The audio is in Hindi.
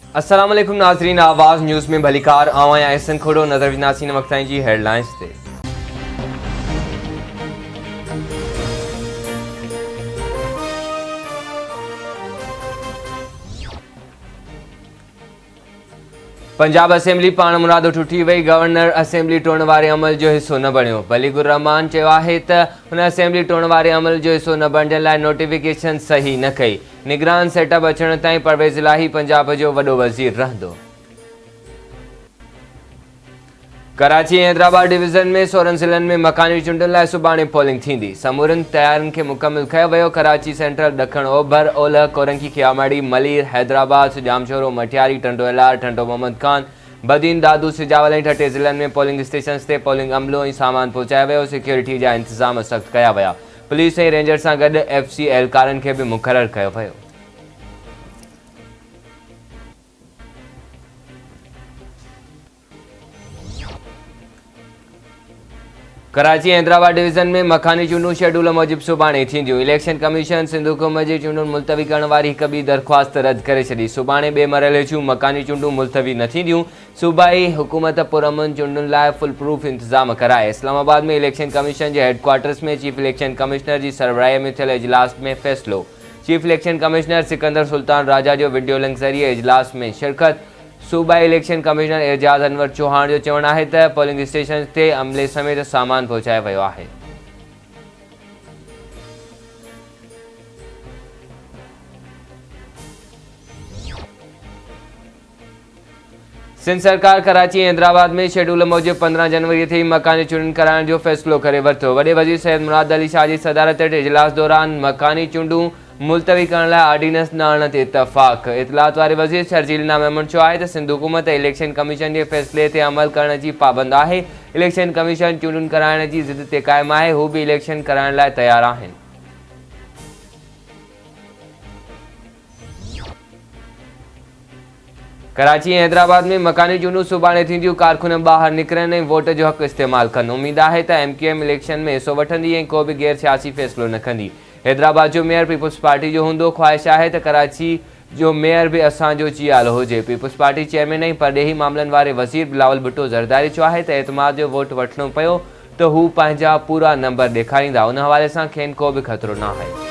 अस्सलाम वालेकुम नाज़रीन, आवाज़ न्यूज़ में भलीकार आवां एहसन खोड़ो नज़र विनासी वक्ताएं जी हेडलाइंस थे। पंजाब असेंबली पाण मुरादो टुटी वही। गवर्नर असेंबली टोड़ण वारे अमल जो हिस्सो न बणियो। बलीगुर रहमान चयो आहे त हुन असेंबली टोड़ण वारे अमल जो हिस्सो न बणजण लाइ नोटिफिकेशन सही न कई। निगरान सेटअप अचण ताईं परवेज़ इलाही पंजाब जो वॾो वज़ीर रहंदो। कराची ऐं हैदराबाद डिवीज़न में 16 ज़िलनि में मकानी चूंडनि लाइ सुभाणे पोलिंग थींदी। समूरनि तयारियुनि खे मुकमिल कयो वियो। कराची सेंट्रल, ॾखण ओभर, ओलह कोरंकी, खियामाड़ी, मलीर, हैदराबाद, जामशोरो, मटियारी, टंडो एलार, टंडो मोहम्मद खान, बदीन, दादू, सिजावल ऐं ठटे ज़िलनि में पोलिंग स्टेशन्स ते पोलिंग अमलो ऐं सामान पहुचायो वियो। सिक्योरिटी जा इंतज़ाम सख़्त कया विया। पुलिस ऐं रेंजर सां गॾु FC एहलकारनि खे बि मुक़ररु कयो वियो। कराची हैदराबाद डिवीज़न में मकानी चूंडूं शेड्यूल मूजिब सुभाणे थींदियूं। इलेक्शन कमीशन सिंध हुकूमत जी चूंडुनि मुलतवी करण वारी हिक ॿी दरख़्वास्त रद्द करे छॾी। सुभाणे ॿिए मरहले जूं मकानी चूंडूं मुलतवी न थींदियूं। सूबाई हुकूमत पुरअमन चूंडुनि लाइ फुल प्रूफ इंतज़ाम कराए। इस्लामाबाद में इलेक्शन कमीशन जे हेडक्वार्टर्स में चीफ इलेक्शन कमिश्नर जी सरबराही में थियल इजलास में फ़ैसिलो। Chief election commissioner Sikandar Sultan Raja जो वीडियो लिंक ज़रिए इजलास में शिरकत। सूबाई इलेक्शन कमिश्नर एजाज़ अनवर चौहान जो चवणु आहे त पोलिंग स्टेशन ते अमले समेत सामान पहुचायो वियो आहे। सिंध सरकार कराची ऐं हैदराबाद में शेड्यूल मूजिब 15 जनवरी ते मकानी चूंडनि कराइण जो फ़ैसिलो करे वरितो। वॾे वज़ीर सैयद मुराद अली शाह जी सदारत हेठि इजलास दौरान मकानी चूंडूं मुलतवी करण लाइ ऑर्डिनेंस न आणण ते इतफ़ाक़। इतलात वारे वज़ीर शर्जील मेमन चयो आहे त सिंध हुकूमत इलेक्शन कमीशन जे फ़ैसिले ते अमल करण जी पाबंद आहे। इलेक्शन कमीशन चूंडुनि कराइण जी ज़िद ते क़ाइमु आहे। हू बि इलेक्शन कराइण लाइ तयारु आहिनि। कराची ऐं हैदराबाद में मकानी चूंडूं सुभाणे थींदियूं। कारकुन ॿाहिरि निकिरनि ऐं वोट जो हक़ इस्तेमालु कनि। उमेद आहे त MQM इलेक्शन में हिसो वठंदी ऐं को बि गैर सियासी फ़ैसिलो न कंदी। हैदराबाद जो मेयर पीपुल्स पार्टी जो हूंदो। ख़्वाहिश आहे त कराची जो मेयर बि असांजो चियालो हुजे। पीपुल्स पार्टी चेयरमैन ऐं परॾेही मामलनि वारे वज़ीर बिलावल भुट्टो ज़रदारी चयो आहे त एतमाद जो वोट वठणो पियो त हू पंहिंजा पूरा नंबर ॾेखारींदा। उन हवाले सां खेनि को बि ख़तरो न आहे।